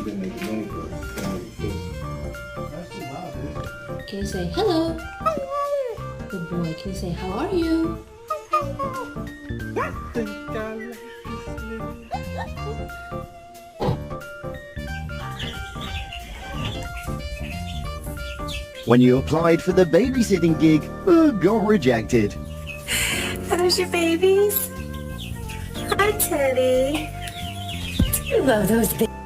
can make money for family food. Can you say hello? Good boy. Can you say how are you? When you applied for the babysitting gig, got rejected. Those your babies? Hi, Teddy. You love those babies.